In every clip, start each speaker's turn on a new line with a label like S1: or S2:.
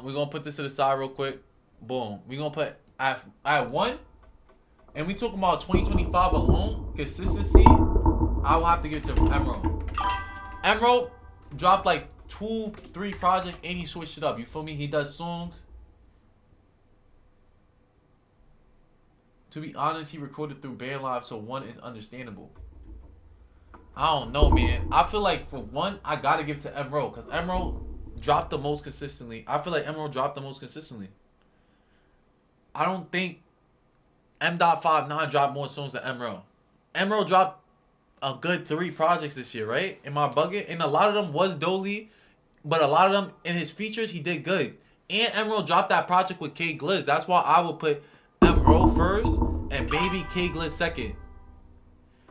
S1: We're gonna put this to the side real quick. Boom. We're gonna put at one, and we talking about 2025 alone consistency. I will have to give it to Emerald. Emerald dropped like 2, 3 projects, and he switched it up. You feel me? He does songs. To be honest, he recorded through Band Live, so one is understandable. I don't know, man. I feel like for one, I gotta give it to Emerald because Emerald dropped the most consistently. I feel like Emerald dropped the most consistently. I don't think M.59 dropped more songs than Emerald. Emerald dropped a good 3 projects this year, right? Am I bugging? And a lot of them was Dolly, but a lot of them in his features he did good. And Emerald dropped that project with K Gliz. That's why I would put Emerald first and maybe K Gliz second.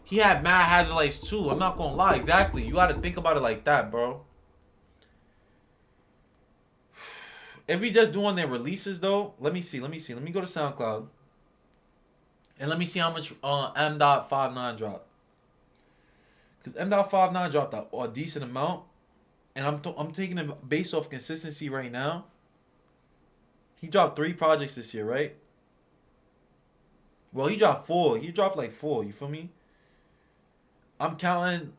S1: He had Mad Hazard Lights too. I'm not gonna lie, exactly. You gotta think about it like that, bro. If we just doing their releases though, let me see. Let me go to SoundCloud. And let me see how much M.59 dropped. Because M.59 dropped a decent amount. And I'm taking it based off consistency right now. He dropped 3 projects this year, right? Well, he dropped 4. He dropped like 4, you feel me? I'm counting.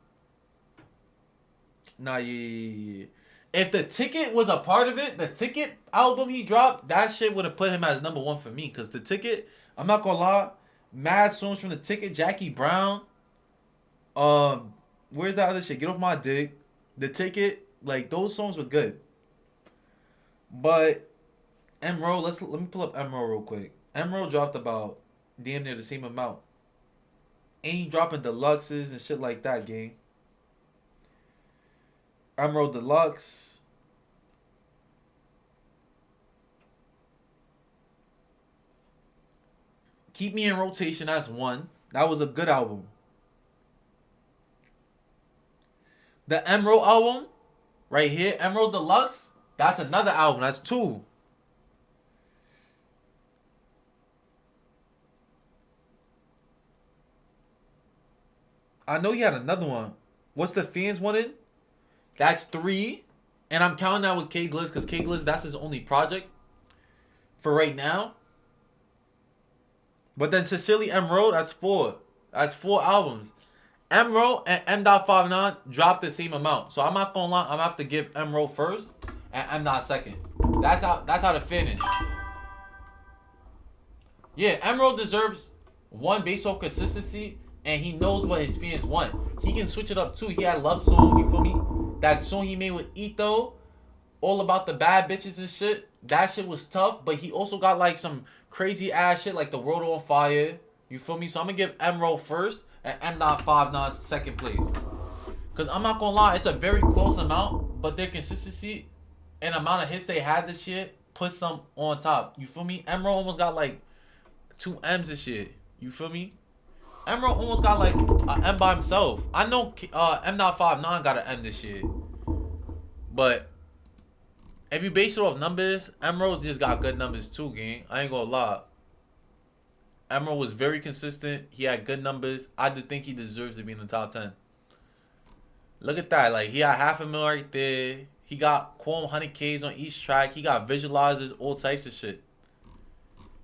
S1: Nah, yeah. If The Ticket was a part of it, the Ticket album he dropped, that shit would have put him as number 1 for me. Because The Ticket, I'm not gonna lie, mad songs from The Ticket, Jackie Brown. Where's that other shit? Get Off My Dick. The Ticket, like those songs were good. But Emerald, let me pull up Emerald real quick. Emerald dropped about damn near the same amount. Ain't dropping deluxes and shit like that, gang. Emerald Deluxe. Keep Me in Rotation, that's 1. That was a good album. The Emerald album, right here, Emerald Deluxe, that's another album. That's 2. I know you had another one. What's the Fans wanted? That's 3. And I'm counting that with K Gliz because K Gliz, that's his only project for right now. But then Sincerely Emerald, that's 4. That's 4 albums. Emerald and M.59 dropped the same amount. So I'm not gonna lie, I'm gonna have to give Emerald first and M. second. That's how to finish. Yeah, Emerald deserves 1 based on consistency, and he knows what his fans want. He can switch it up too. He had Love Song, you feel me? That song he made with Ito, all about the bad bitches and shit. That shit was tough, but he also got like some crazy ass shit like The World on Fire. You feel me? So I'm gonna give Emerald first and M.59 second place. Cause I'm not gonna lie, it's a very close amount, but their consistency and amount of hits they had this year puts them on top. You feel me? Emerald almost got like 2 M's this year. You feel me? Emerald almost got like an M by himself. I know M.59 got an M this year. But if you base it off numbers, Emerald just got good numbers too, gang. I ain't gonna lie. Emerald was very consistent. He had good numbers. I did think he deserves to be in the top 10. Look at that. Like, he had 500,000 right there. He got Quam 100Ks on each track. He got visualizers, all types of shit.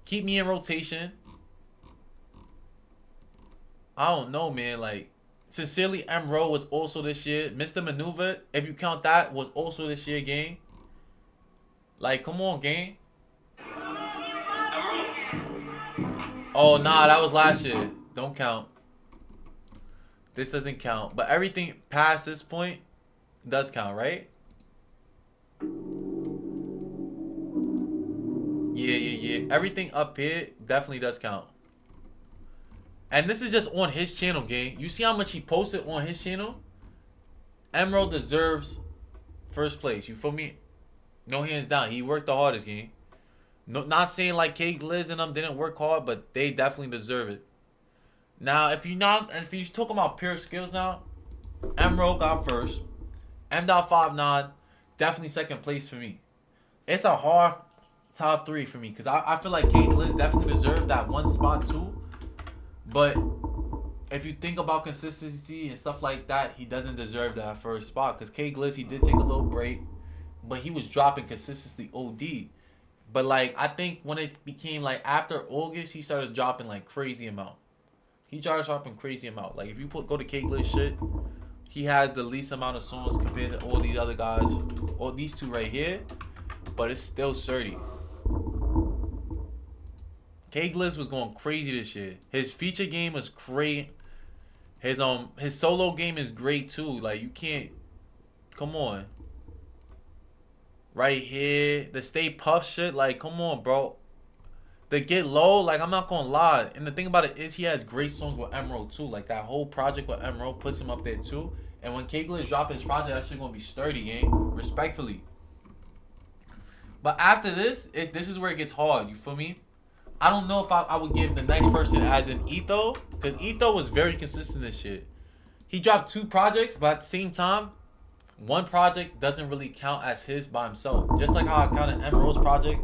S1: Keep Me in Rotation. I don't know, man. Like, Sincerely Emerald was also this year. Mr. Maneuver, if you count that, was also this year, gang. Like, come on, gang. Oh, nah, that was last year. Don't count. This doesn't count. But everything past this point does count, right? Yeah. Everything up here definitely does count. And this is just on his channel, gang. You see how much he posted on his channel? Emerald deserves first place. You feel me? No hands down. He worked the hardest, gang. No, not saying like K Gliz and them didn't work hard, but they definitely deserve it. Now, if you're talking about pure skills now, Emerald got first. M.59 definitely second place for me. It's a hard top 3 for me because I feel like K Gliz definitely deserved that 1 spot too. But if you think about consistency and stuff like that, he doesn't deserve that first spot because K Gliz, he did take a little break. but he was dropping consistently OD. But like I think when it became like after August, he started dropping like crazy amount. He started dropping crazy amount. Like if you go to K Glitch shit, he has the least amount of songs compared to all these other guys, or these two right here. But it's still sturdy. K Glitch was going crazy this year. His feature game was great. His solo game is great too. Like you can't, come on. Right here, the Stay Puff shit, like come on, bro. The Get Low, like I'm not gonna lie. And the thing about it is he has great songs with Emerald too. Like that whole project with Emerald puts him up there too. And when K Glitch drop his project, that shit gonna be sturdy, gang. Respectfully. But after this, this is where it gets hard. You feel me? I don't know if I would give the next person as an Etho, because Etho was very consistent this shit. He dropped 2 projects, but at the same time, one project doesn't really count as his by himself. Just like how I counted Emerald's project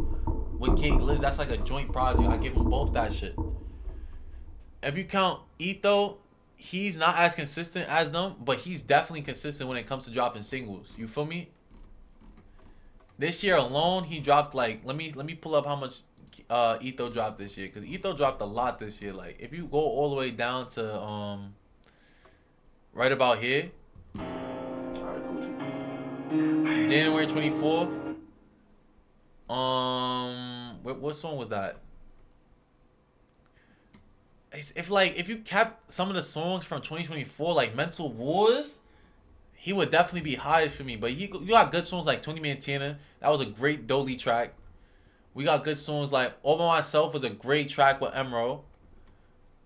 S1: with K Glitz, that's like a joint project. I give them both that shit. If you count Etho, he's not as consistent as them, but he's definitely consistent when it comes to dropping singles. You feel me? This year alone, he dropped like let me pull up how much Etho dropped this year, because Etho dropped a lot this year. Like if you go all the way down to right about here, January 24th. What song was that? If you kept some of the songs from 2024, like Mental Wars, he would definitely be highest for me. But you got good songs like 20 Montana. That was a great Dolly track. We got good songs like All By Myself was a great track with Emerald.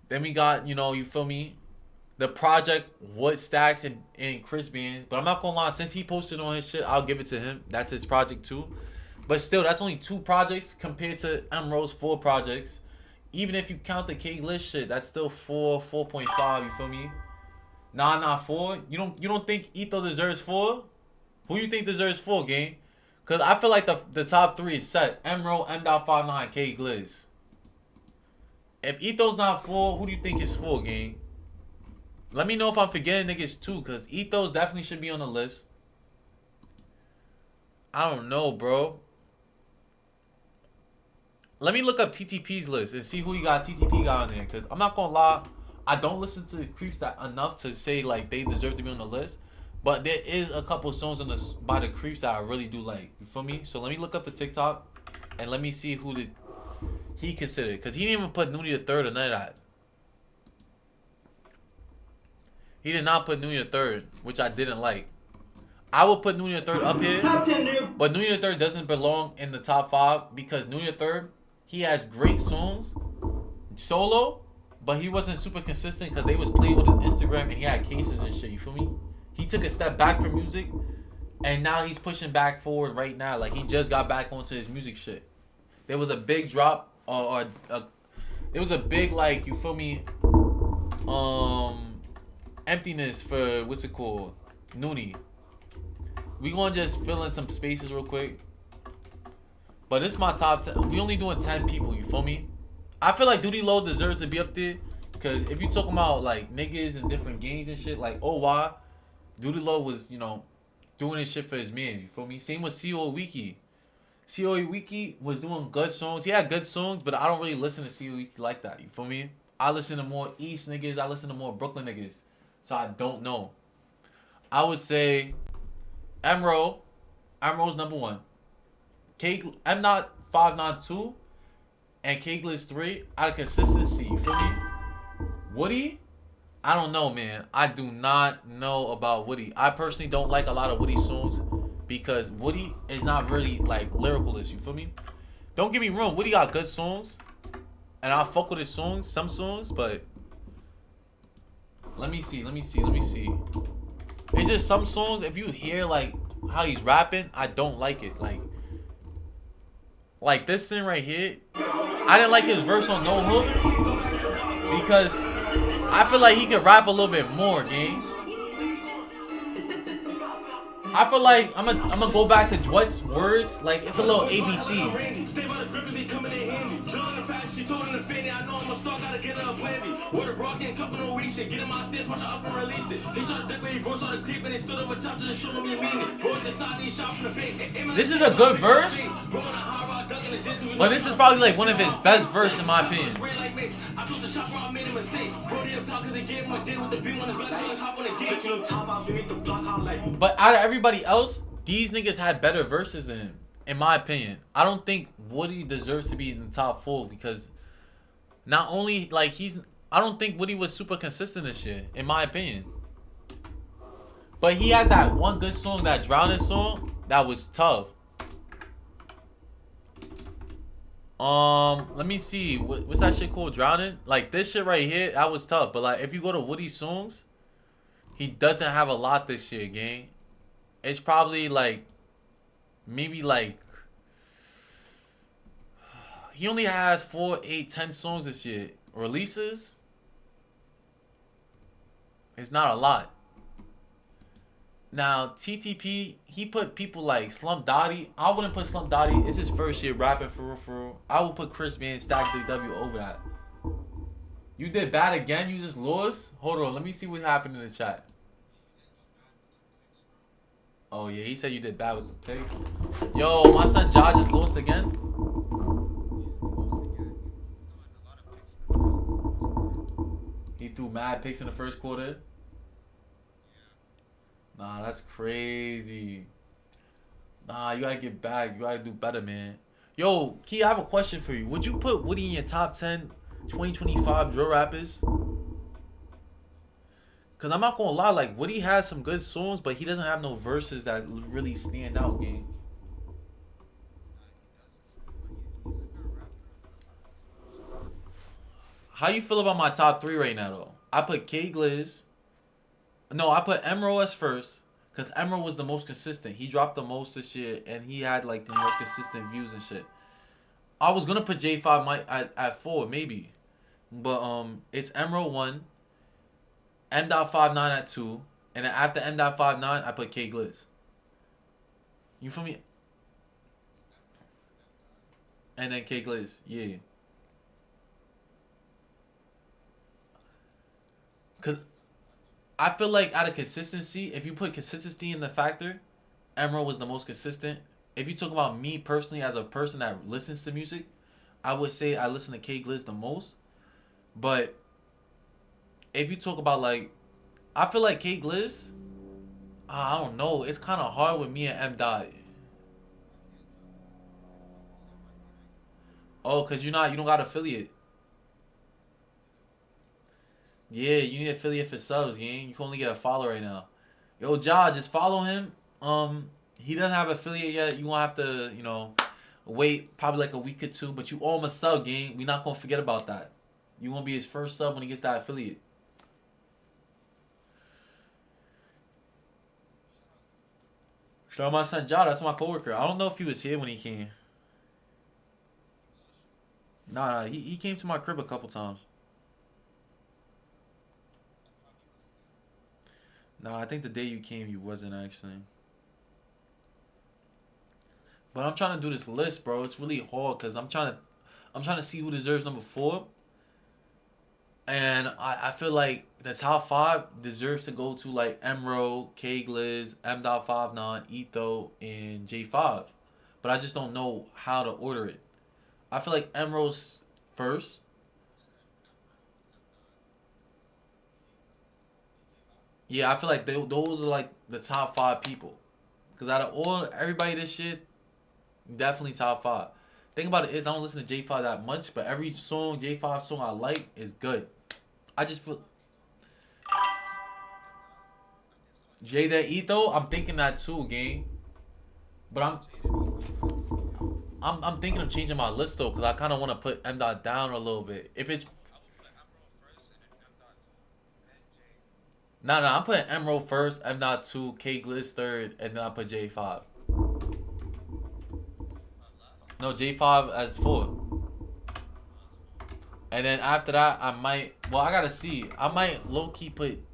S1: Then we got, you feel me? The project Wood Stacks and Chris Bands. But I'm not gonna lie, since he posted on his shit, I'll give it to him. That's his project too. But still, that's only 2 projects compared to Emerald's 4 projects. Even if you count the K List shit, that's still 4.5, you feel me? Nah, not 4. You don't think Etho deserves 4? Who you think deserves 4, gang? Cause I feel like the top 3 is set. Emerald, M.59, K Glizz. If Etho's not 4, who do you think is 4, gang? Let me know if I'm forgetting niggas too, cause Ethos definitely should be on the list. I don't know, bro. Let me look up TTP's list and see who you got TTP got on there. Cause I'm not gonna lie, I don't listen to the Creeps that enough to say like they deserve to be on the list. But there is a couple songs by the Creeps that I really do like. You feel me? So let me look up the TikTok and let me see who he considered. Cause he didn't even put Noonie the Third or none of that. He did not put Noonie the Third, which I didn't like. I would put Noonie the Third up here, but Noonie the Third doesn't belong in the top 5 because Noonie the Third, he has great songs solo, but he wasn't super consistent because they was playing with his Instagram and he had cases and shit. You feel me? He took a step back from music, and now he's pushing back forward right now. Like he just got back onto his music shit. There was a big drop, it was a big like you feel me, emptiness for what's it called, Noonie. We gonna just fill in some spaces real quick. But this is my top 10. We only doing 10 people, you feel me? I feel like Duty Low deserves to be up there. Cause if you talking about like niggas and different games and shit, like OY, Duty Low was, doing his shit for his man, you feel me? Same with CO Wiki. CO Wiki was doing good songs. He had good songs, but I don't really listen to CO Wiki like that, you feel me? I listen to more East niggas, I listen to more Brooklyn niggas. So I don't know. I would say Emerald's number 1. M.592 and K Glitz 3 out of consistency. You feel me? Woody? I don't know, man. I do not know about Woody. I personally don't like a lot of Woody songs because Woody is not really like lyricalist. You feel me? Don't get me wrong. Woody got good songs, and I fuck with his songs, some songs, but let me see. It's just some songs. If you hear like how he's rapping, I don't like it. Like this thing right here, I didn't like his verse on No Hook because I feel like he could rap a little bit more, gang. I feel like I'm gonna go back to Dwet's words. Like it's a little ABC. Stay by the grip and be coming in handy. Drilling the fast, she told in the fanny. I know I'm a star, gotta get her a plan B. Where the bra can't come from no weak shit. Get in my stairs, watch her up and release it. He tried to decorate, bro, started creeping. They stood over top to the shoulder, me meaning. Bro, the side, he shot from the base. This is a good verse. But this is probably like one of his best verses in my opinion. But out of everybody else, these niggas had better verses than him, in my opinion. I don't think Woody deserves to be in the top 4 because not only like I don't think Woody was super consistent this shit, in my opinion. But he had that one good song, that Drowning song, that was tough. Let me see. What's that shit called? Drowning? Like this shit right here, that was tough. But like if you go to Woody's songs, he doesn't have a lot this year, gang. It's probably like maybe like he only has 4, 8, 10 songs this year. Releases? It's not a lot. Now, TTP, he put people like Slum Dotty. I wouldn't put Slum Dotty. It's his first year rapping for real, for real. I would put Chris Van Stack W over that. You did bad again? You just lost? Hold on, let me see what happened in the chat. Oh, yeah, he said you did bad with the picks. Yo, my son Ja just lost again? He threw mad picks in the first quarter? Nah, that's crazy. Nah, you gotta get back. You gotta do better, man. Yo, Key, I have a question for you. Would you put Woody in your top 10 2025 drill rappers? Because I'm not gonna lie, like, Woody has some good songs, but he doesn't have no verses that really stand out, gang. How you feel about my top 3 right now, though? I put K Gliz. No, I put Emerald as first because Emerald was the most consistent. He dropped the most this year, and he had like the most consistent views and shit. I was gonna put J5 at 4 maybe, but it's Emerald 1, M.59 at 2, and then after M.59 I put K Gliz. You feel me? And then K Gliz, yeah. Cause I feel like out of consistency, if you put consistency in the factor, Emerald was the most consistent. If you talk about me personally as a person that listens to music, I would say I listen to K Gliz the most. But if you talk about like, I feel like K Gliz, I don't know. It's kind of hard with me and M. Dot. Oh, cause you don't got affiliate. Yeah, you need affiliate for subs, gang. You can only get a follow right now. Yo, Ja, just follow him. He doesn't have affiliate yet. You gonna have to, wait probably like a week or 2. But you owe him a sub, gang. We not gonna forget about that. You gonna be his first sub when he gets that affiliate. Shout out my son Ja. That's my coworker. I don't know if he was here when he came. Nah, he came to my crib a couple times. No, I think the day you came, you wasn't actually. But I'm trying to do this list, bro. It's really hard because I'm trying to see who deserves number 4. And I feel like the top 5 deserves to go to like Emerald, K Gliz, M.59, Etho, and J5. But I just don't know how to order it. I feel like Emerald's first. Yeah, I feel like those are like the top 5 people. Because out of everybody this shit, definitely top 5. Thing about it is I don't listen to J5 that much, but every J5 song I like is good. I just feel Jada Etho, I'm thinking that too, gang. But I'm thinking of changing my list though, because I kind of want to put M. Dot down a little bit. If it's No, I'm putting Emerald first, M. Dot 2, K Gliz third, and then I put J5. No, J5 as 4. And then after that, I gotta see. I might low-key put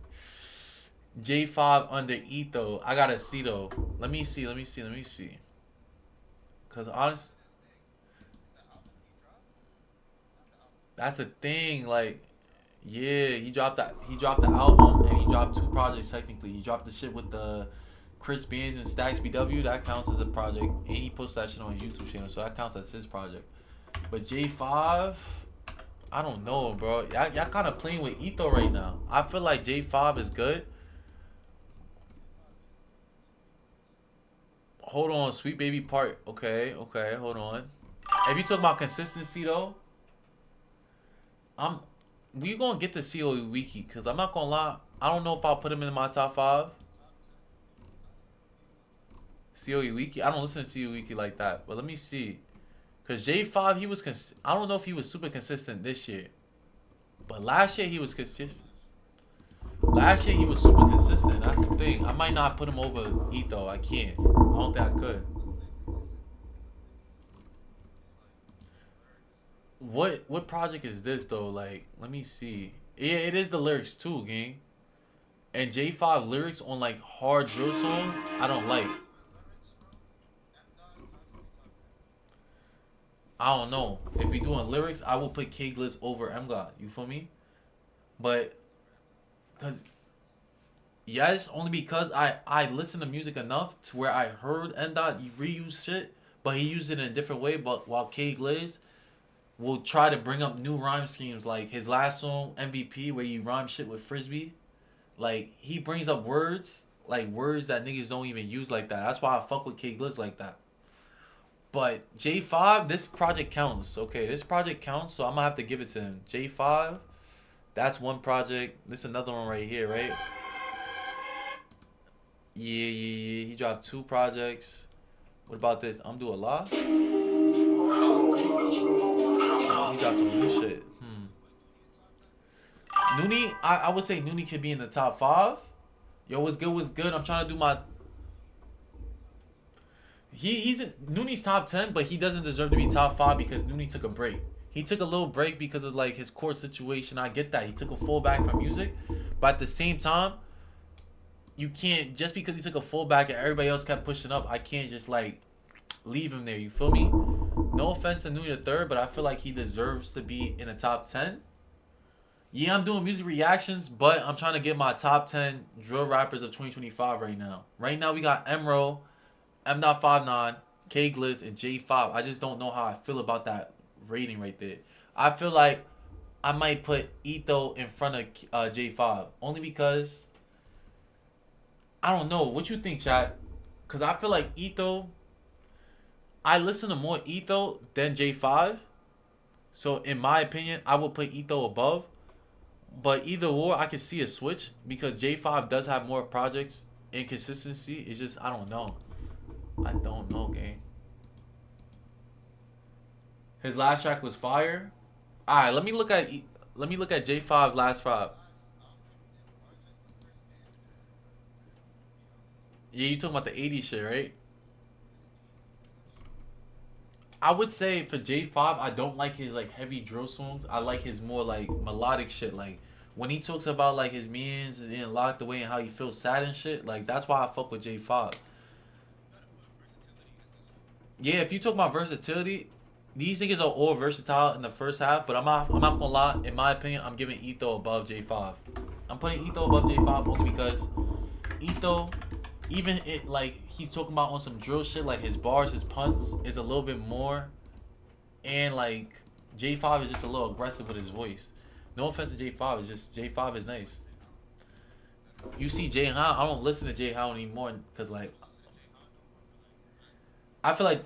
S1: J5 under Etho. I gotta see though. Let me see. Cause honest, that's the thing. Like, yeah, he dropped the album and he dropped two projects technically. He dropped the shit with the Chris Bands and Stacks BW. That counts as a project, and he posts that shit on his YouTube channel, so that counts as his project. But J5, I don't know, bro. Y'all kind of playing with Etho right now. I feel like J5 is good. Hold on, Sweet Baby Part. Okay, okay, hold on. If you talk about consistency though, I'm we gonna get to COE Wiki because I'm not gonna lie. I don't know if I'll put him in my top five. COE Wiki. I don't listen to COE Wiki like that, but let me see. Cause J5 he was I don't know if he was super consistent this year, but last year he was consistent. Last year he was super consistent. That's the thing. I might not put him over Etho. I can't. I don't think I could. What project is this though? Like, let me see. Yeah, it is the lyrics too, gang. And J5 lyrics on like hard drill songs, I don't like. I don't know. If we doing lyrics, I will put K Gliss over M God. You feel me? But cause yes, only because I listen to music enough to where I heard M Dot reuse shit, but he used it in a different way. But while K Gliss will try to bring up new rhyme schemes, like his last song MVP, where you rhyme shit with frisbee. Like he brings up words, like words that niggas don't even use like that. That's why I fuck with K Gliss like that. But J5, this project counts. Okay, this project counts, so I'm gonna have to give it to him. J5, that's one project. This is another one right here, right? Yeah. He dropped two projects. What about this? I'm do a lot. Oh, he dropped some new shit. Nooney, I would say Nooney could be in the top five. Yo, what's good? What's good? I'm trying to do my. He's in Nooney's top 10, but he doesn't deserve to be top five because Nooney took a break. He took a little break because of like his court situation. I get that. He took a full back from music, but at the same time, you can't just because he took a full back and everybody else kept pushing up. I can't just like leave him there. You feel me? No offense to Nooney the third, but I feel like he deserves to be in the top 10. Yeah, I'm doing music reactions, but I'm trying to get my top 10 drill rappers of 2025 right now. Right now, we got Emro, M.59, K Gliss, and J5. I just don't know how I feel about that rating right there. I feel like I might put Etho in front of J5 only because I don't know. What you think, chat? Because I feel like Etho, I listen to more Etho than J5. So, in my opinion, I would put Etho above. But either or, I can see a switch because J5 does have more projects. Inconsistency. It's just, I don't know. I don't know, gang. His last track was fire. All right, let me look at J5 last five. Yeah, you talking about the '80s shit, right? I would say for J5, I don't like his like heavy drill songs. I like his more like melodic shit. Like when he talks about like his means and being locked away and how he feels sad and shit. Like that's why I fuck with J5. Yeah, if you talk about versatility, these niggas are all versatile in the first half. But I'm not gonna lie. In my opinion, I'm giving Etho above J5. I'm putting Etho above J5 only because Etho, even it like he's talking about on some drill shit, like his bars, his punts is a little bit more, and like J5 is just a little aggressive with his voice. No offense to J5, it's just J5 is nice. You see J Hound, I don't listen to J Hound anymore because like I feel like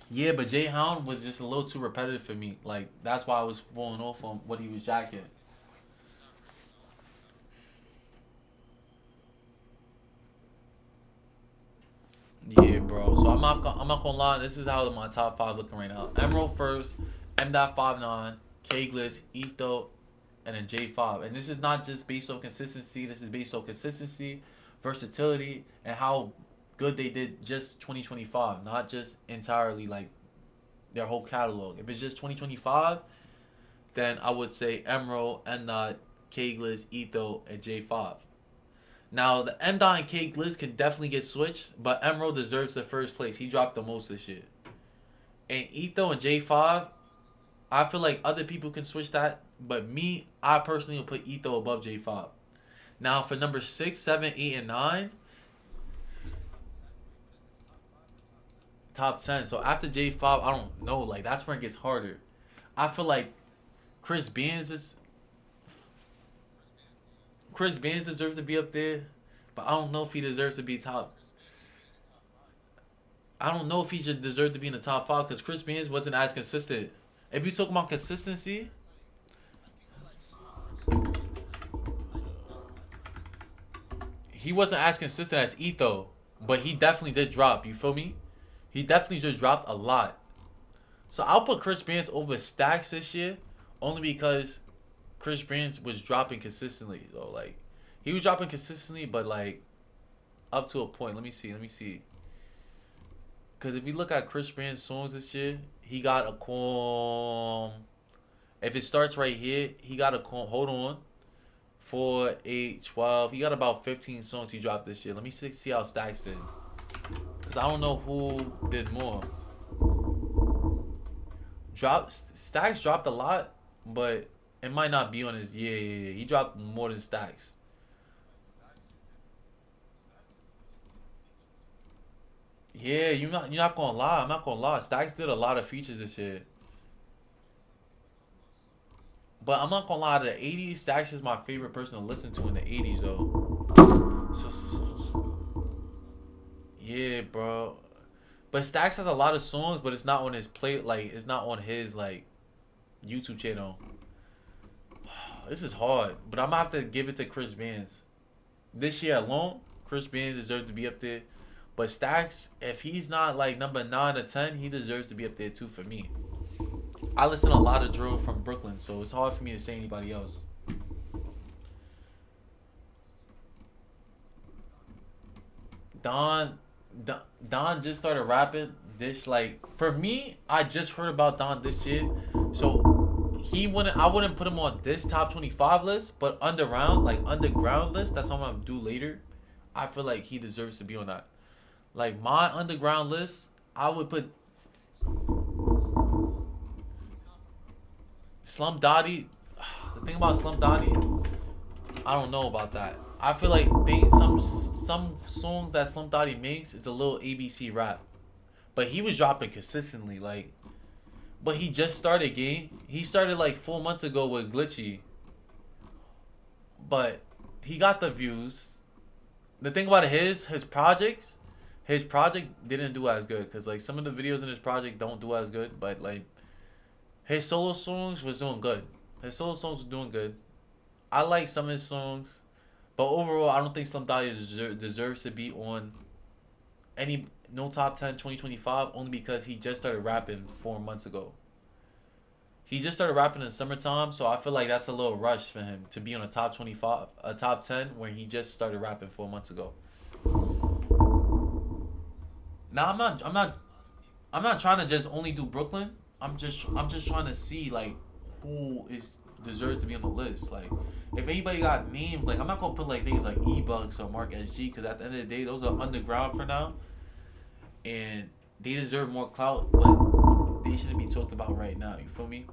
S1: yeah, but J Hound was just a little too repetitive for me. Like that's why I was falling off on what he was jacking. Yeah, bro. So I'm not gonna lie. This is how my top five looking right now. Emerald first, M.59, Kgliss, Etho, and then J5. And this is not just based on consistency. This is based on consistency, versatility, and how good they did just 2025. Not just entirely like their whole catalog. If it's just 2025, then I would say Emerald, M. Dot, K Gliss, Etho, and J5. Now the M Dot and K Gliss can definitely get switched, but Emerald deserves the first place. He dropped the most this year. And Etho and J5, I feel like other people can switch that, but me, I personally will put Etho above J5. Now for number 6, 7, 8, and 9, top 10. So after J5, I don't know. Like that's where it gets harder. I feel like Chris Benz is Chris Benz deserves to be up there, but I don't know if he deserves to be top. I don't know if he should deserve to be in the top 5 because Chris Benz wasn't as consistent. If you talk about consistency, he wasn't as consistent as Etho, but he definitely did drop. You feel me? He definitely just dropped a lot. So I'll put Chris Brands over Stacks this year, only because Chris Brands was dropping consistently. Though, like he was dropping consistently, but like up to a point. Let me see. Let me see. Because if you look at Chris Brands' songs this year, he got a calm. If it starts right here, he got a calm. Hold on. 4, 8, 12. He got about 15 songs he dropped this year. Let me see how Stacks did. Because I don't know who did more. Stacks dropped a lot, but it might not be on his. Yeah. He dropped more than Stacks. Yeah, you're not gonna lie. I'm not gonna lie. Stacks did a lot of features this year. But I'm not gonna lie, the '80s, Stacks is my favorite person to listen to in the '80s though. Yeah, bro. But Stacks has a lot of songs, but it's not on his play. Like it's not on his like YouTube channel. This is hard, but I'm gonna have to give it to Chris Benz. This year alone, Chris Benz deserves to be up there. But Stacks, if he's not like number 9 or 10, he deserves to be up there too for me. I listen to a lot of drill from Brooklyn, so it's hard for me to say anybody else. Don, Don just started rapping this like for me. I just heard about Don this year, so he wouldn't. I wouldn't put him on this top 25 list, but underground list. That's what I'm gonna do later. I feel like he deserves to be on that. Like my underground list, I would put Slum Dotty. The thing about Slum Dotty, I don't know about that. I feel like some songs that Slum Dotty makes is a little ABC rap, but he was dropping consistently. Like, but he just started game. He started like 4 months ago with Glitchy, but he got the views. The thing about his project didn't do as good because like some of the videos in his project don't do as good, but like his solo songs was doing good. His solo songs was doing good. I like some of his songs, but overall, I don't think Slum Dotty deserves to be on any no top 10 2025 only because he just started rapping 4 months ago. He just started rapping in the summertime, so I feel like that's a little rush for him to be on a top 25, a top 10 where he just started rapping 4 months ago. Now I'm not trying to just only do Brooklyn. I'm just trying to see like who is deserves to be on the list. Like if anybody got names, like I'm not gonna put like niggas like E-Bucks or Mark SG because at the end of the day those are underground for now, and they deserve more clout, but they shouldn't be talked about right now. You feel me?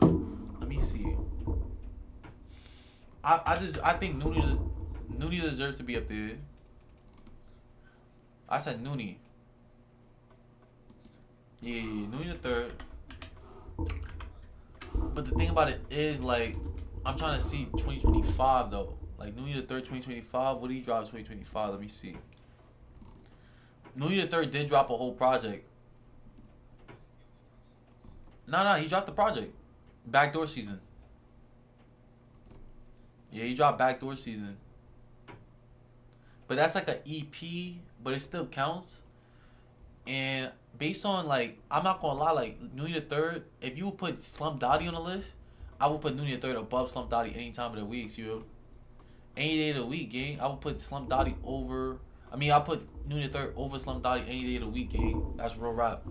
S1: Let me see. I think Noonie deserves to be up there. I said Noonie. Yeah, Noonie the third. But the thing about it is, like, I'm trying to see 2025 though. Like Noonie the third, 2025. What did he drop 2025? Let me see. Noonie the third did drop a whole project. No, he dropped the project. Backdoor season. Yeah, he dropped Backdoor season. But that's like a EP, but it still counts. And based on like, I'm not gonna lie, like Noonie the third, if you would put Slum Dotty on the list, I would put Noonie the third above Slum Dotty any time of the week. You, any day of the week, gang. I would put Slum Dotty over. I mean, I put Noonie the third over Slum Dotty any day of the week, gang. That's real rap.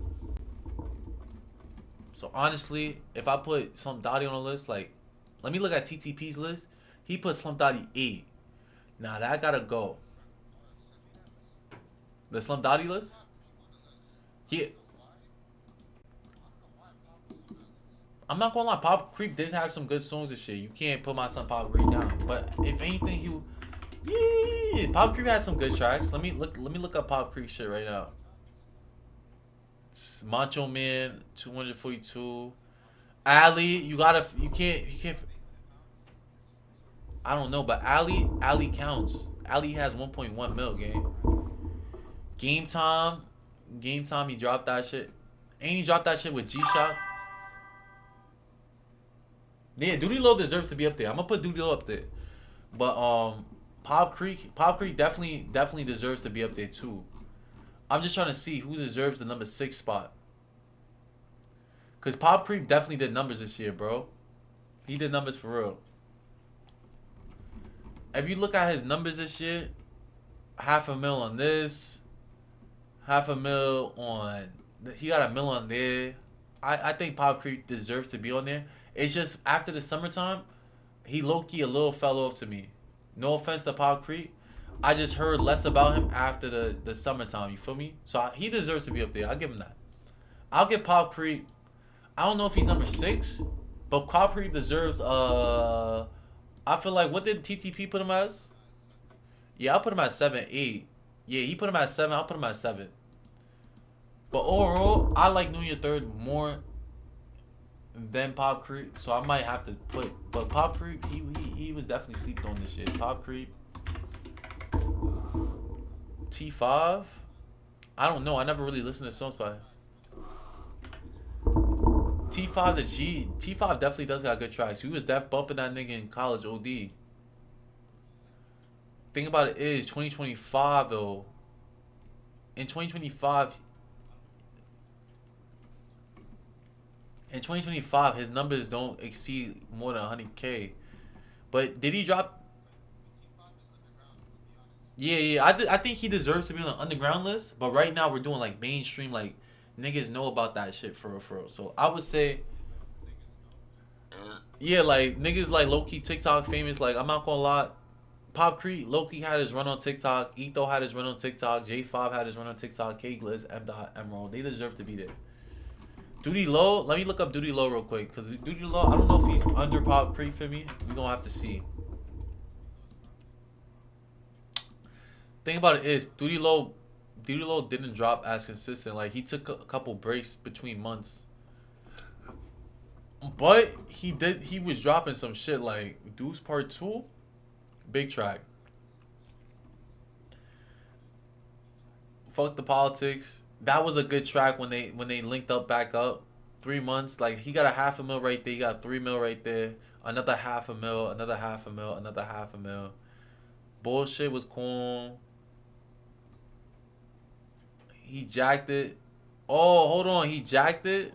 S1: So honestly, if I put Slum Dotty on the list, like Let me look at TTP's list. He put Slum Dotty 8. Nah, that gotta go. The Slum Dotty list? Yeah. I'm not gonna lie, Pop Creep did have some good songs and shit. You can't put my son Pop Creep down. But if anything, yeah, Pop Creep had some good tracks. Let me look up Pop Creep shit right now. Macho Man 242. Ali, you can't. I don't know, but Ali counts. Ali has 1.1 mil game. Game time, game time. He dropped that shit. Ain't he dropped that shit with G Shock? Yeah, Duty Low deserves to be up there. I'm gonna put Duty Low up there. But Pop Creek definitely deserves to be up there too. I'm just trying to see who deserves the number 6 spot. Cause Pop Creep definitely did numbers this year, bro. He did numbers for real. If you look at his numbers this year, 500,000 on this, 500,000 on. He got a mil on there. I think Pop Creep deserves to be on there. It's just after the summertime, he low key a little fell off to me. No offense to Pop Creep. I just heard less about him after the summertime. You feel me? So he deserves to be up there. I'll give him that. I'll give Pop Creep. I don't know if he's number 6, but Pop Creep deserves. I feel like what did TTP put him as? Yeah, I'll put him at 7, 8. Yeah, he put him at 7. I'll put him at 7. But overall, I like New Year Third more than Pop Creep, so I might have to put. But Pop Creep, he was definitely sleeped on this shit. Pop Creep, T5. I don't know. I never really listened to songs by T5 to G. T5 definitely does got good tracks. He was def bumping that nigga in college. OD. Thing about it is 2025 though. In 2025, his numbers don't exceed more than 100K. But did he drop? Yeah. I think he deserves to be on the underground list. But right now we're doing like mainstream, like niggas know about that shit for real, for real. So I would say, yeah, like niggas like low key TikTok famous. Like I'm not gonna lie, Pop Creek low key had his run on TikTok. Etho had his run on TikTok. J5 had his run on TikTok. K Gliz, M. Emerald. They deserve to be there. Duty Low, let me look up Duty Low real quick. Because Duty Low, I don't know if he's under Pop Creek for me. We're going to have to see. Thing about it is, Duty Low didn't drop as consistent. Like, he took a couple breaks between months. But he was dropping some shit like Deuce Part 2, big track. Fuck the Politics. That was a good track when they linked up back up. 3 months, like he got a 500,000 right there. He got 3 mil right there. Another 500,000. Another 500,000. Another 500,000. Bullshit was cool. He jacked it. Oh, hold on. He jacked it.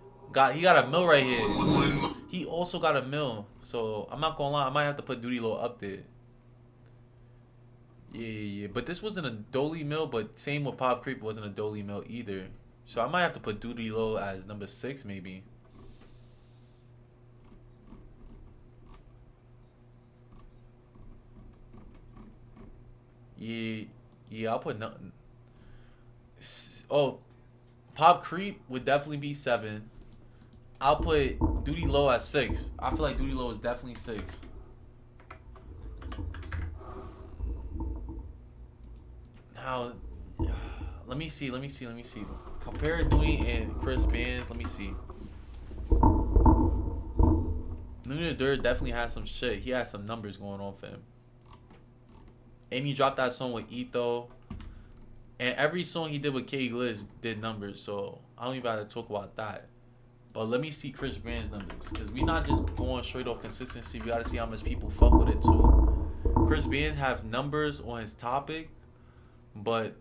S1: He got a mil right here. He also got a mil. So I'm not gonna lie. I might have to put Duty Low up there. Yeah. But this wasn't a Dolly mill. But same with Pop Creep wasn't a Dolly mill either. So I might have to put Duty Low as number 6 maybe. Yeah. I'll put nothing. Oh, Pop Creep would definitely be 7. I'll put Duty Low at 6. I feel like Duty Low is definitely 6. Now, let me see. Compare Duty and Chris Bands. Let me see. Luna Dirt definitely has some shit. He has some numbers going on for him. And he dropped that song with Etho. And every song he did with K Gliz did numbers. So I don't even have to talk about that. But let me see Chris Brand's numbers. Because we not just going straight off consistency. We got to see how much people fuck with it too. Chris Brand have numbers on his topic. But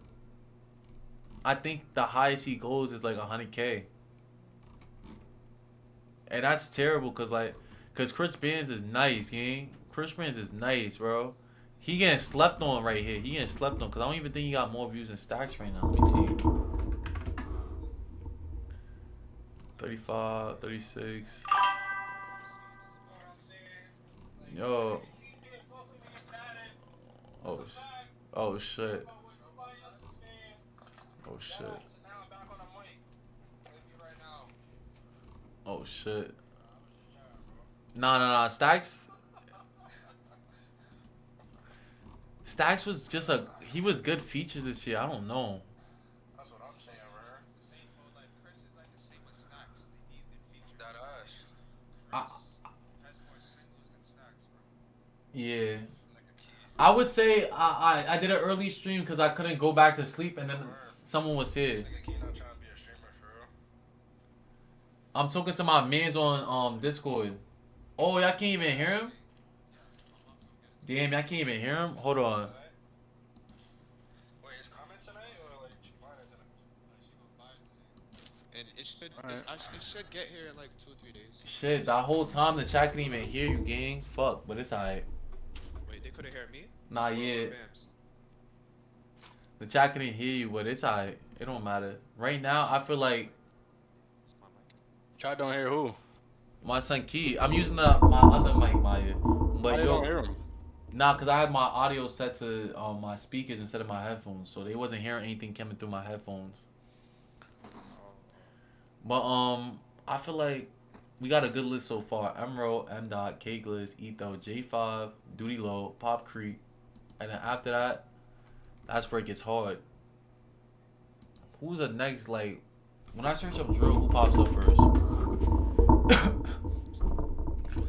S1: I think the highest he goes is like 100K. And that's terrible because Chris Benz is nice, gang. Chris Benz is nice, bro. He getting slept on right here. He getting slept on because I don't even think he got more views than Stacks right now. Let me see. 35, 36. Yo. Oh. Oh shit. Oh shit. Oh shit. Nah, nah, nah. Stacks was just a. He was good features this year. I don't know. I, yeah. I would say I did an early stream because I couldn't go back to sleep and then someone was here. I'm talking to my mans on Discord. Oh, y'all can't even hear him? Damn, y'all can't even hear him? Hold on.
S2: And
S3: Alright.
S2: it should get here in like 2 3 days.
S1: Shit, that whole time the chat couldn't even hear you, gang. Fuck, but it's alright.
S2: Wait, they couldn't hear me?
S1: Not
S2: Or
S1: yet.
S2: Bams?
S1: The chat couldn't hear you, but it's alright. It don't matter. Right now, I feel like
S2: It's my mic.
S3: Chat don't hear who?
S1: my son Key. I'm using my other mic, Maya.
S3: Why
S1: But
S3: they don't
S1: yo,
S3: hear him?
S1: nah, cause I had my audio set to my speakers instead of my headphones, so they wasn't hearing anything coming through my headphones.
S2: Oh,
S1: But I feel like we got a good list so far. Emerald, M. Dot, K Gliz, Etho, J5, Duty Low, Pop Creek, and then after that, that's where it gets hard. Who's the next? Like when I search up drill, who pops up first?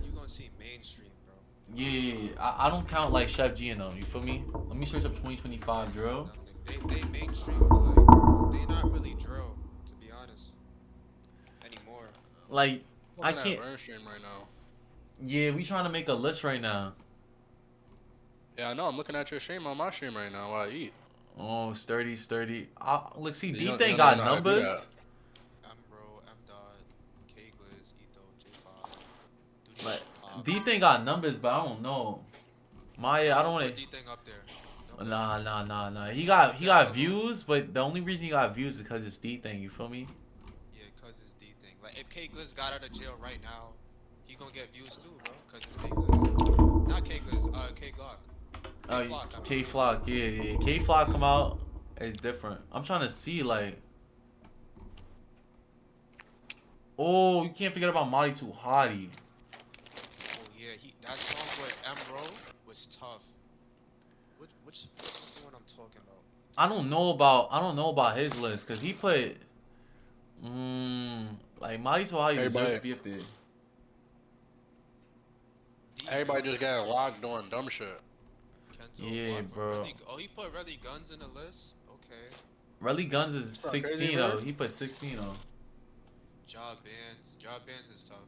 S2: you gonna see mainstream, bro.
S1: Yeah, I don't count like Chef G and them. You feel me? Let me search up 2025 drill.
S2: They mainstream, but like they not really drill, to be honest, anymore.
S1: Like I
S3: Looking at
S1: can't.
S3: burn stream right now.
S1: Yeah, we trying to make a list right now.
S3: Yeah, I know. I'm looking at your stream on my stream right now while I eat.
S1: Oh, sturdy, sturdy. Look, see,
S3: You
S1: D
S3: don't,
S1: thing
S3: you don't even
S1: got
S3: know how to do
S1: numbers.
S3: that.
S2: Bro, M dot, K Gliz, Etho, J5, Duty
S1: Like
S2: Pop.
S1: D thing got numbers, but I don't know. Maya, I don't want
S2: Put
S1: to.
S2: D thing up there. Don't
S1: Nah. He
S2: put
S1: got
S2: that alone.
S1: views, but the only reason he got views is because it's D thing. You feel me?
S2: Yeah, cause it's D thing. Like if K Gliz got out of jail right now, he gonna get views too, bro. Cause it's K Gliz. Not K Gliz, K Glock. K Flock. I mean,
S1: K Flock, yeah. K Flock come out is different. I'm trying to see like. Oh, you can't forget about Marty Too Hottie.
S2: Oh yeah, that song with Emerald was tough. Which is the one I'm talking about?
S1: I don't know about his list because he put like Marty Too Hottie deserves
S3: Everybody,
S1: to be up there.
S3: everybody just got locked doing dumb shit.
S2: Kenzo,
S1: Yeah,
S2: what?
S1: bro.
S2: Oh, he put Relly Guns in the list. Okay.
S1: Relly Guns is
S3: That's crazy,
S1: 16
S3: bro.
S1: though. He put 16 on.
S2: Job Bands is tough.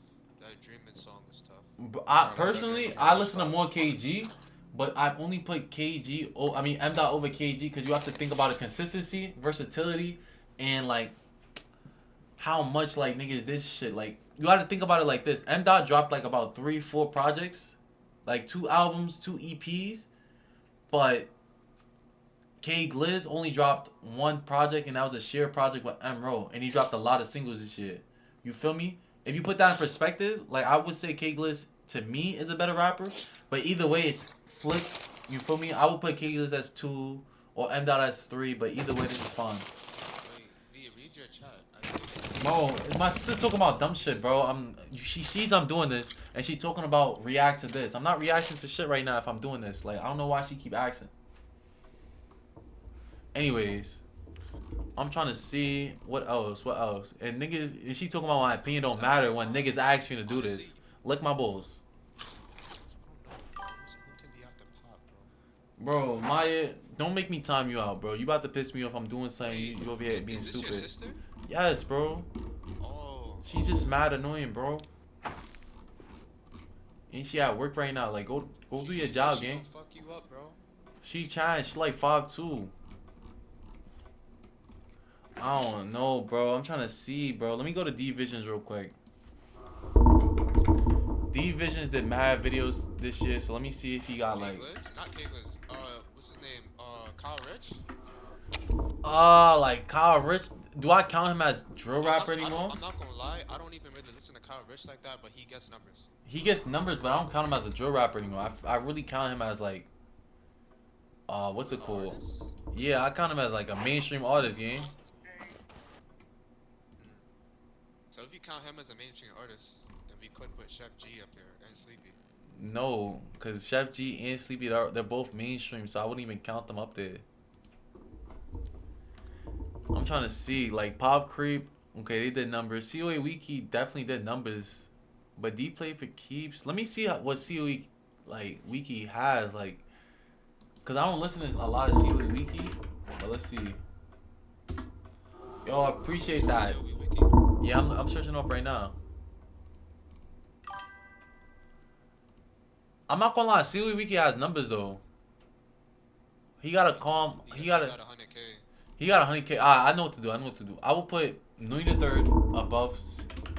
S2: That Dreamin' song was tough.
S1: But
S3: Nah, that
S1: personally,
S3: Dreaming
S1: I
S3: song was
S1: listen to
S3: tough.
S1: more KG, but I only put KG. I mean M dot over KG because you have to think about the consistency, versatility, and like how much like niggas this shit. Like you got to think about it like this. M dot dropped like about 3 4 projects, like 2 albums, 2 EPs, but K Gliz only dropped 1 project and that was a shared project with M Ro, and he dropped a lot of singles this year. You feel me? If you put that in perspective, like I would say K Gliz to me is a better rapper, but either way it's flipped. You feel me? I would put K Gliz as 2 or M dot as 3, but either way this is fine.
S2: Wait, V, read your chat. I think.
S1: Bro, my sister's talking about dumb shit, bro. She sees I'm doing this and she talking about react to this. I'm not reacting to shit right now if I'm doing this. Like I don't know why she keep asking. Anyways, I'm trying to see what else. And niggas, and she talking about my opinion don't matter when niggas ask me to do this. Lick my balls.
S2: I don't know. Who can be after Pop, bro?
S1: Bro, Maya, don't make me time you out, bro. You about to piss me off. I'm doing something.
S2: Wait,
S1: You over here being
S2: is this your
S1: stupid.
S2: sister?
S1: Yes, bro.
S2: Oh.
S1: She's just mad annoying, bro. Ain't she at work right now? Like, go do your job,
S2: She
S1: gang.
S2: gonna fuck you up, bro.
S1: She trying. She like 5'2". I don't know, bro. I'm trying to see, bro. Let me go to D Visions real quick. D Visions did mad videos this year, so let me see if he got like.
S2: Not K Gliz. What's his name? Kyle Rich.
S1: Like Kyle Rich. do I count him as drill
S2: Yo,
S1: rapper anymore?
S2: I'm not gonna lie. I don't even really listen to Kyle Rich like that, but he gets numbers.
S1: He gets numbers, but I don't count him as a drill rapper anymore. I really count him as like, what's it called?
S2: Artists?
S1: Yeah, I count him as like a mainstream artist, gang.
S2: So if you count him as a mainstream artist, then we could put Chef G up here and Sleepy.
S1: No, because Chef G and Sleepy, they're both mainstream, so I wouldn't even count them up there. I'm trying to see, like, Pop Creep, okay, they did numbers. COA Wiki definitely did numbers. But D Play for keeps. Let me see what COE, like, Wiki has, like, because I don't listen to a lot of COE Wiki, but let's see. Yo, I appreciate that.
S2: COE Wiki.
S1: Yeah, I'm searching up right now. I'm not gonna lie, COE Wiki has numbers, though. He got a calm, he got a
S2: 100K.
S1: He got 100K. I know what to do. I know what to do. I will put Noonie the Third above,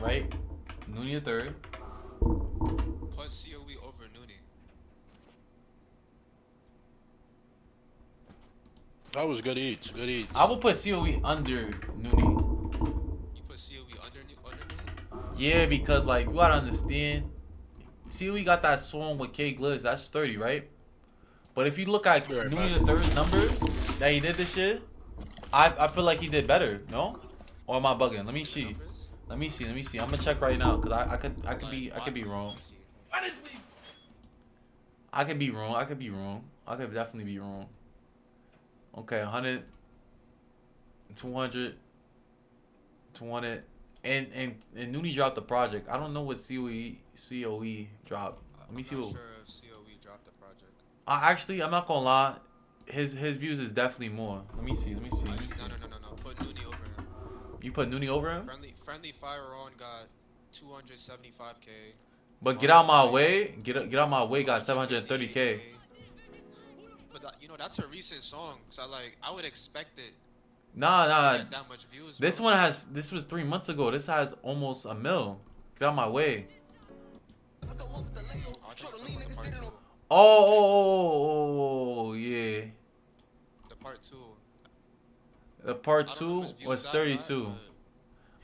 S1: right? Noonie the Third.
S2: Put COE over Noonie.
S3: That was good eats. Good eats.
S1: I will put COE under Noonie.
S2: You put COE under Noonie?
S1: Yeah, because like you gotta understand, COE got that song with K Gliss. That's 30, right? But if you look at
S3: Right,
S1: Noonie the Third's numbers that he did this shit, I feel like he did better. No? Or am I bugging? Let me see. Let me see. Let me see. I'm gonna check right now because I could be wrong. I could be wrong. I could be wrong. I could definitely be wrong. Okay, 100, 200, 200, and Noonie dropped the project. I don't know what COE dropped. Let me see
S2: I'm
S1: what.
S2: not sure if COE dropped the project.
S1: I'm not gonna lie. His views is definitely more. Let me see. Let me see. Let me
S2: Actually,
S1: see.
S2: no. Put Noonie over him.
S1: You put Noonie over him?
S2: Friendly Fire On got 275K.
S1: But get out my way. Get out my way. Got 730K.
S2: But you know that's a recent song, so I would expect it
S1: Nah,
S2: to get that much views.
S1: This
S2: Bro.
S1: one has. This was 3 months ago. This has almost a mil. Get out my way.
S2: Oh, I think it's on the part two.
S1: Oh, yeah.
S2: The part two.
S1: The part
S2: I don't know how
S1: two
S2: much views
S1: was
S2: that
S1: 32.
S2: got,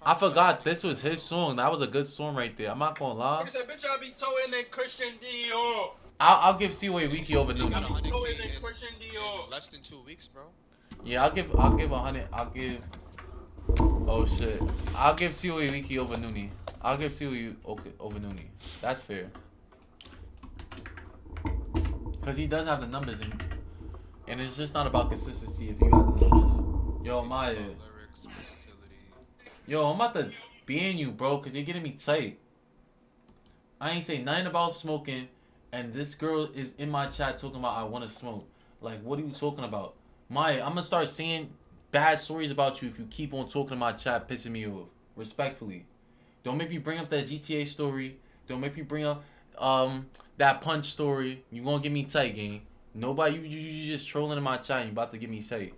S1: I
S2: probably got
S1: forgot
S2: like
S1: this was his song. That was a good song right there. I'm not gonna lie.
S3: Nigga said, bitch, I be towing that Christian Dior.
S1: I'll give COA Wiki over
S2: He got
S1: Noonie.
S2: 100K
S3: Christian
S2: in
S3: Dior.
S2: less than 2 weeks, bro.
S1: Yeah, I'll give 100. I'll give. Oh shit. I'll give COA Wiki over Noonie. I'll give COA over Noonie. That's fair. Cause he does have the numbers and it's just not about consistency if you got the numbers. Yo, Maya.
S2: Lyrics, versatility.
S1: Yo, I'm about to ban you, bro, cause you're getting me tight. I ain't say nothing about smoking, and this girl is in my chat talking about I want to smoke. Like, what are you talking about? Maya, I'm gonna start saying bad stories about you if you keep on talking in my chat, pissing me off. Respectfully. Don't make me bring up that GTA story. Don't make me bring up that punch story. You gonna get me tight, gang. Nobody, you just trolling in my chat and you about to get me tight.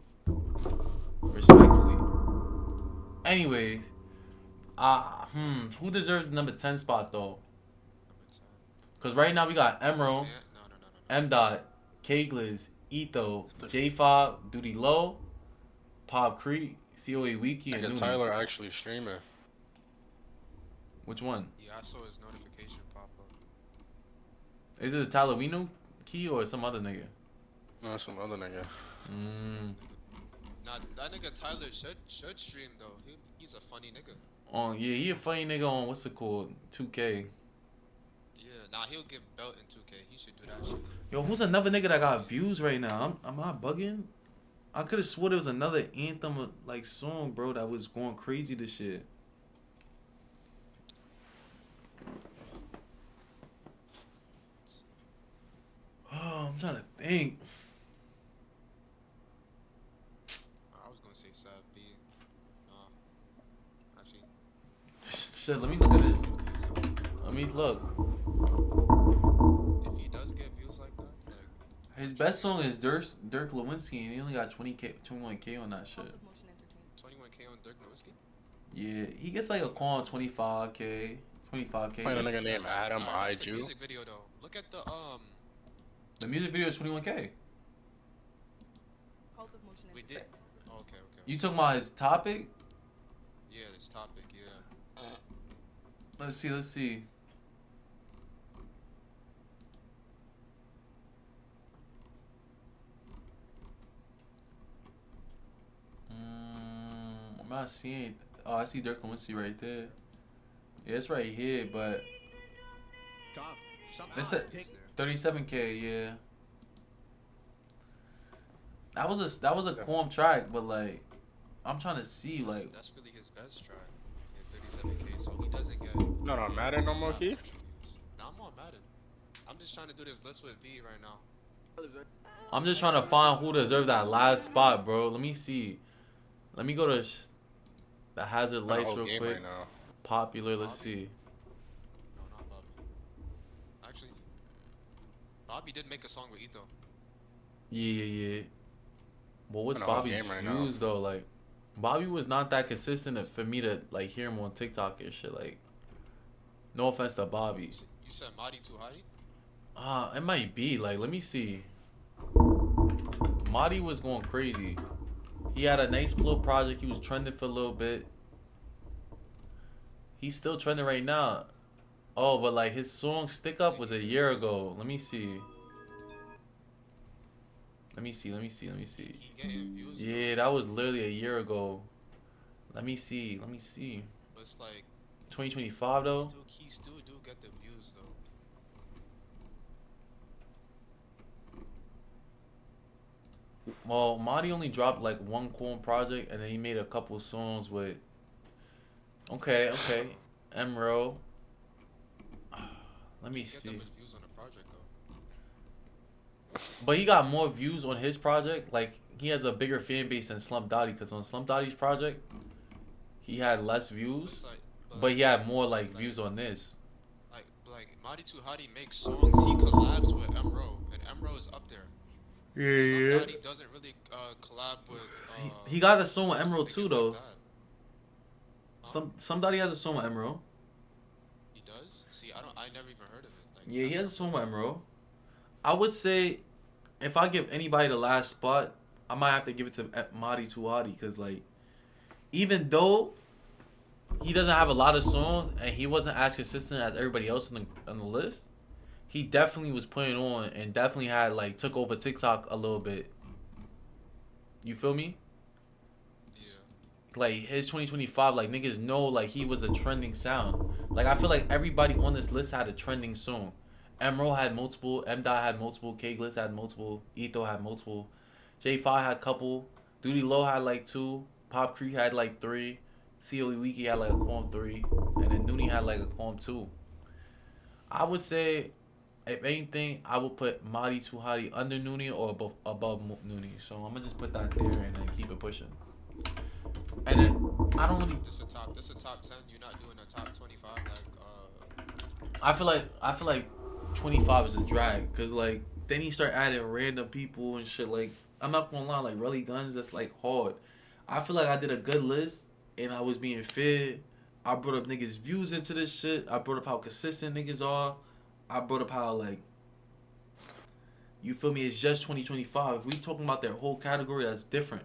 S1: Respectfully. Anyways, who deserves the number 10 spot though?
S2: Number 10.
S1: Cause right now we got Emerald,
S2: No.
S1: M. Dot, K Gliz, Etho, J5, Duty Low, Pop Creek, COA Wiki, and
S3: Nigga,
S1: Noonie.
S3: Tyler actually streaming.
S1: Which one?
S2: Yeah, I saw his notification pop up.
S1: Is it the Tyler we knew key or some other nigga?
S3: No, some other nigga.
S2: Nah, that nigga Tyler should stream though. He's a funny nigga.
S1: Oh yeah, he a funny nigga on what's it called? 2K.
S2: Yeah, nah, he'll give belt in 2K. He should do that shit.
S1: Yo, who's another nigga that got views right now? Am I bugging? I could have swore there was another anthem like song, bro, that was going crazy this shit. Oh, I'm trying to think.
S2: I was gonna say Sav B. Nah, actually.
S1: Shit, let me look at this. Let me look.
S2: If he does get views like that, like
S1: His best song is Dirk Lewinsky, and he only got 21K on that shit.
S2: 21K on Dirk Nowitzki.
S1: Yeah, he gets like a call on 25K.
S3: Playing a nigga named Adam
S2: That's a
S3: Iju.
S2: music video though. Look at the
S1: The music video is 21K.
S2: We did. Oh, okay.
S1: You talking about his topic?
S2: Yeah, this topic. Yeah.
S1: Let's see. Let's see. I'm not seeing. Oh, I see Dirk Nowitzki right there. Yeah, it's right here, but it's at
S2: It's there.
S1: 37K. Yeah, that was a calm track, but like I'm trying to see like
S2: That's really his best track. Yeah, 37K. So he doesn't get
S3: No, no, Madden no more,
S2: that
S3: Keith.
S2: much views. Now I'm on Madden. I'm just trying to do this list with V right now.
S1: I'm just trying to find who deserves that last spot, bro. Let me see. Let me go to the hazard
S3: On a
S1: lights
S3: whole
S1: real
S3: game
S1: quick.
S3: right now.
S1: Popular. Let's
S2: Bobby?
S1: see.
S2: No, not Bobby. Actually, Bobby did make a song with Ito.
S1: Yeah, yeah, yeah. What was
S3: On a whole
S1: Bobby's
S3: game right now.
S1: views though? Like, Bobby was not that consistent for me to like hear him on TikTok and shit. Like, no offense to Bobby.
S2: You said Madi Tuhadi?
S1: It might be. Like, let me see. Marty was going crazy. He had a nice little project. He was trending for a little bit. He's still trending right now. Oh, but like his song "Stick Up" was a year ago. Let me see. Let me see. Let me see. Let me see.
S2: He getting views
S1: Yeah,
S2: though.
S1: that was literally a year ago. Let me see. Let me see.
S2: But it's like
S1: 2025 though.
S2: he still do get the views though.
S1: Well, Marty only dropped like one corn project, and then he made a couple songs with. Okay, okay. Emerald. Let
S2: He
S1: me
S2: didn't get that
S1: see.
S2: much views on the project though.
S1: But he got more views on his project. Like he has a bigger fan base than Slump Dotty, because on Slump Dotty's project, he had less
S2: But
S1: views,
S2: it's like, but
S1: but
S2: like,
S1: he had more like
S2: like,
S1: views on this.
S2: like Madi Tuhadi makes songs. He collabs with Emro, and Emro is up there.
S1: Yeah,
S2: Slum
S1: yeah.
S2: Dotty doesn't really collab with
S1: He got a song with Emerald too
S2: niggas like
S1: though.
S2: that. Huh?
S1: Some Dotty has a song with Emerald.
S2: He does? See, I never even heard of it. Like
S1: Yeah, he
S2: that's
S1: has a
S2: fucked
S1: song
S2: up.
S1: with Emerald. I would say if I give anybody the last spot, I might have to give it to Madi Tuadi, because like even though he doesn't have a lot of songs and he wasn't as consistent as everybody else on the list, he definitely was putting on and definitely had like took over TikTok a little bit. You feel me?
S2: Yeah.
S1: Like his 2025, like niggas know like he was a trending sound. Like I feel like everybody on this list had a trending song. Emerald had multiple, M Dot had multiple, K Gliss had multiple, Etho had multiple, J5 had a couple, Duty Low had like two, Pop Creek had like three, COE Wiki had like a calm three, and then Noonie had like a calm two. I would say, if anything, I would put Madi Tuhadi under Noonie or above Noonie. So I'm gonna just put that there and then keep it pushing. And then I don't really.
S2: This a top 10. You're not doing a top 25
S1: I feel like 25 is a drag, because like then he start adding random people and shit. Like I'm not gonna lie, like Relly Guns, that's like hard. I feel like I did a good list and I was being fair. I brought up niggas' views into this shit. I brought up how consistent niggas are. I brought up how like, you feel me? It's just 2025. If we talking about their whole category, that's different.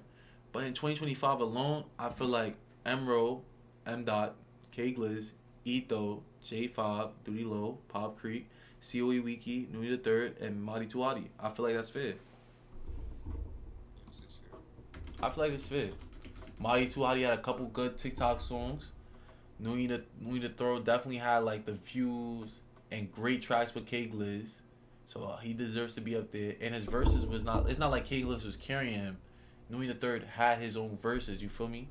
S1: But in 2025 alone, I feel like Emro, M Dot, K Gliz, Etho, J5, Duty Low, Pop Creek, COE Wiki, Nuni the Third, and Madi Tuadi. I feel like that's fair.
S2: This is fair.
S1: I feel like it's fair. Madi Tuadi had a couple good TikTok songs. Nuni the Third definitely had like the views and great tracks with K Gliz. So he deserves to be up there. And his verses was not. It's not like K Gliz was carrying him. Nui the Third had his own verses. You feel me?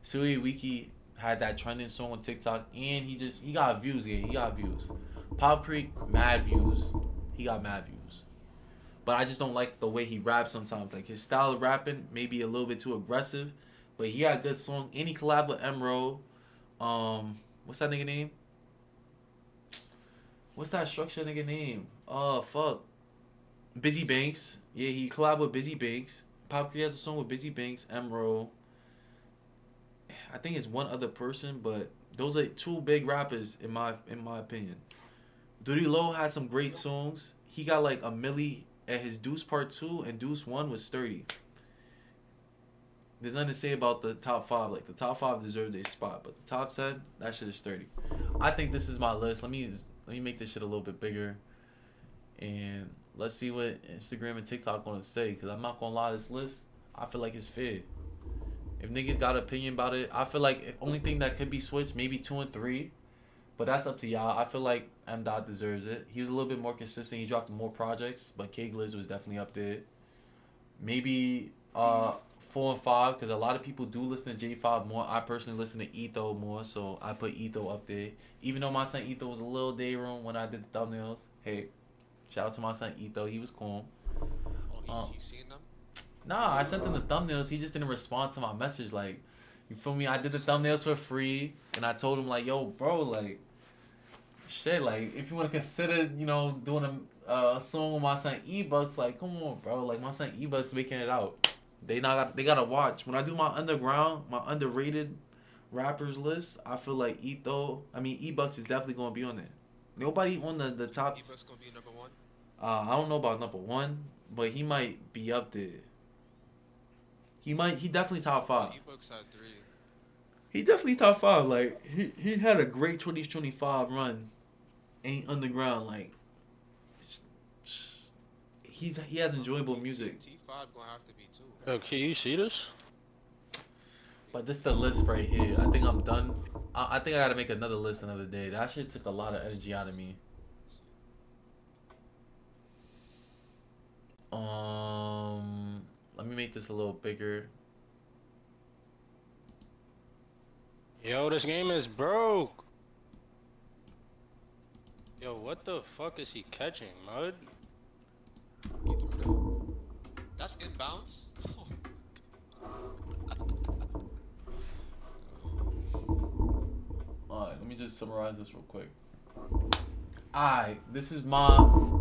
S1: Sui Wiki had that trending song on TikTok, and he got views. Yeah, he got views. Pop Creek mad views. He got mad views. But I just don't like the way he raps sometimes. Like his style of rapping may be a little bit too aggressive, but he had good songs. Any collab with Emro. What's that nigga name? What's that structure nigga name? Oh fuck. Busy Banks. Yeah, he collabed with Busy Banks. Pop Creek has a song with Busy Banks, Emerald. I think it's one other person, but those are two big rappers in my opinion. Duty Low had some great songs. He got like a milli at his Deuce Part 2, and Deuce 1 was sturdy. There's nothing to say about the top 5. Like the top 5 deserve their spot, but the top 10, that shit is sturdy. I think this is my list. Let me make this shit a little bit bigger, and let's see what Instagram and TikTok gonna say. Cause I'm not gonna lie, this list, I feel like it's fair. If niggas got an opinion about it, I feel like the only thing that could be switched, maybe 2 and 3. But that's up to y'all. I feel like M. Dot deserves it. He was a little bit more consistent. He dropped more projects, but K Gliz was definitely up there. Maybe 4 and 5, because a lot of people do listen to J5 more. I personally listen to Etho more, so I put Etho up there. Even though my son Etho was a little day room when I did the thumbnails. Hey, shout out to my son Etho. He was calm.
S2: Oh, he's seen them?
S1: Nah, I sent him the thumbnails. He just didn't respond to my message. Like, you feel me? I did the thumbnails for free, and I told him like, yo, bro, like, shit, like, if you want to consider, doing a song with my son E-Bucks, like, come on, bro. Like, my son E-Bucks making it out. They gotta watch. When I do my underrated rappers list, I feel like E-Bucks is definitely gonna be on there. Nobody on the top.
S2: E-Bucks gonna be number 1?
S1: I don't know about number 1, but he might be up there. He definitely top 5.
S2: E-Bucks had 3.
S1: He definitely top 5. Like he had a great 2025 run. Ain't underground like. He has enjoyable music.
S2: T5 gonna have to be 2.
S3: Yo, can you see this?
S1: But this the list right here. I think I'm done. I think I gotta make another list another day. That shit took a lot of energy out of me. Let me make this a little bigger.
S3: Yo, this game is broke. Yo, what the fuck is he catching, Mud?
S2: He threw that. That's inbounds?
S1: Alright, let me just summarize this real quick. Alright, this is my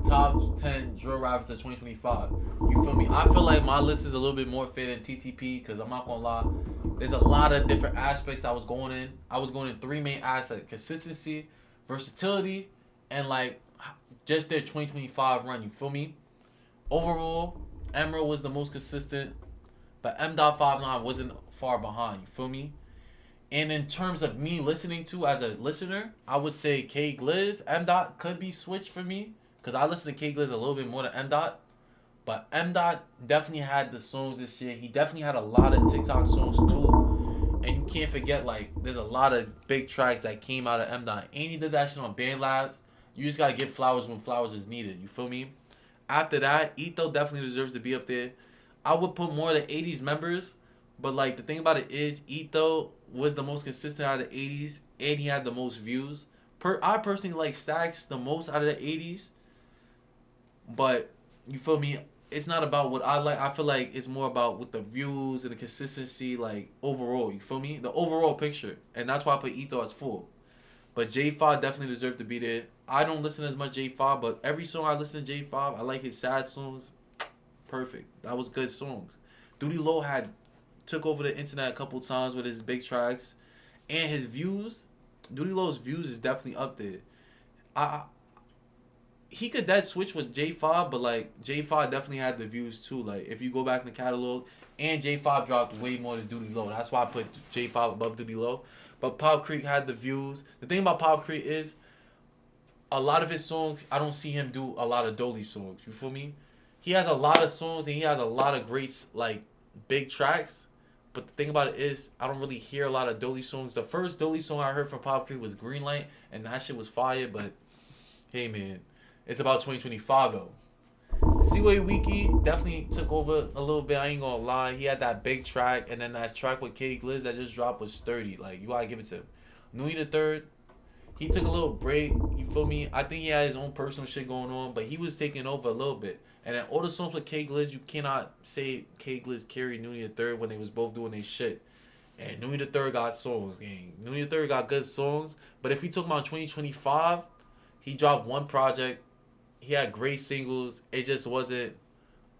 S1: top 10 drill rappers of 2025. You feel me? I feel like my list is a little bit more fair than TTP, because I'm not gonna lie. There's a lot of different aspects I was going in. I was going in 3 main aspects: consistency, versatility, and like just their 2025 run. You feel me? Overall, Emerald was the most consistent, but M.59 wasn't far behind. You feel me? And in terms of me listening to as a listener, I would say K Gliz. M. Dot could be switched for me, because I listen to K Gliz a little bit more than M. Dot. But M. Dot definitely had the songs this year. He definitely had a lot of TikTok songs too. And you can't forget, like, there's a lot of big tracks that came out of M. Dot. And he did that shit on Band Labs. You just gotta give flowers when flowers is needed. You feel me? After that, Etho definitely deserves to be up there. I would put more of the 80s members. But, like, the thing about it is, Etho was the most consistent out of the 80s. And he had the most views. I personally like Stacks the most out of the 80s. But, you feel me? It's not about what I like. I feel like it's more about with the views and the consistency, like, overall. You feel me? The overall picture. And that's why I put Etho as 4. But J5 definitely deserves to be there. I don't listen as much J5, but every song I listen to J5, I like his sad songs. Perfect. That was good songs. Duty Low took over the internet a couple times with his big tracks. And his views, Duty Low's views is definitely up there. He could dead switch with J5, but like J5 definitely had the views too. Like if you go back in the catalog, and J5 dropped way more than Duty Low. That's why I put J5 above Duty Low. But Pop Creek had the views. The thing about Pop Creek is a lot of his songs, I don't see him do a lot of Dolly songs. You feel me? He has a lot of songs and he has a lot of great like big tracks. But the thing about it is, I don't really hear a lot of Dolly songs. The first Dolly song I heard from Pop Creek was Greenlight, and that shit was fire. But hey, man, it's about 2025 though. Seaway Wiki definitely took over a little bit. I ain't gonna lie. He had that big track, and then that track with K Gliz that just dropped was sturdy. Like you gotta give it to him. Nui the Third, he took a little break. You feel me? I think he had his own personal shit going on, but he was taking over a little bit. And then all the songs with K Gliz, you cannot say K Gliz carried Nui the Third when they was both doing their shit. And Nui the Third got songs, gang. Nui the Third got good songs. But if we talk about 2025, he dropped one project. He had great singles. It just wasn't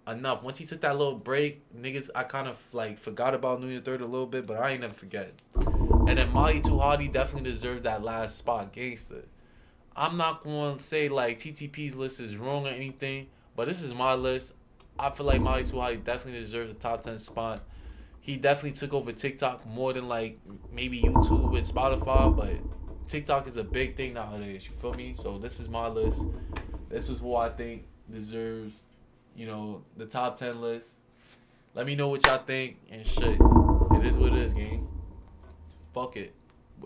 S1: enough. Once he took that little break, niggas, I kind of like forgot about Nui the Third a little bit, but I ain't never forget. And then Molly Too Hardy definitely deserved that last spot, Gangsta. I'm not going to say like TTP's list is wrong or anything, but this is my list. I feel like Molly Too Hardy definitely deserves a top 10 spot. he definitely took over TikTok more than like maybe YouTube and Spotify, but TikTok is a big thing nowadays. You feel me? So this is my list. This is who I think deserves, the top 10 list. Let me know what y'all think and shit. It is what it is, gang. Fuck it.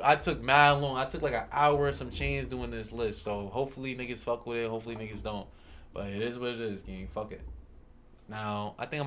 S1: I took mad long. I took like an hour and some change doing this list. So hopefully niggas fuck with it. Hopefully niggas don't. But it is what it is, gang. Fuck it. Now I think I'm about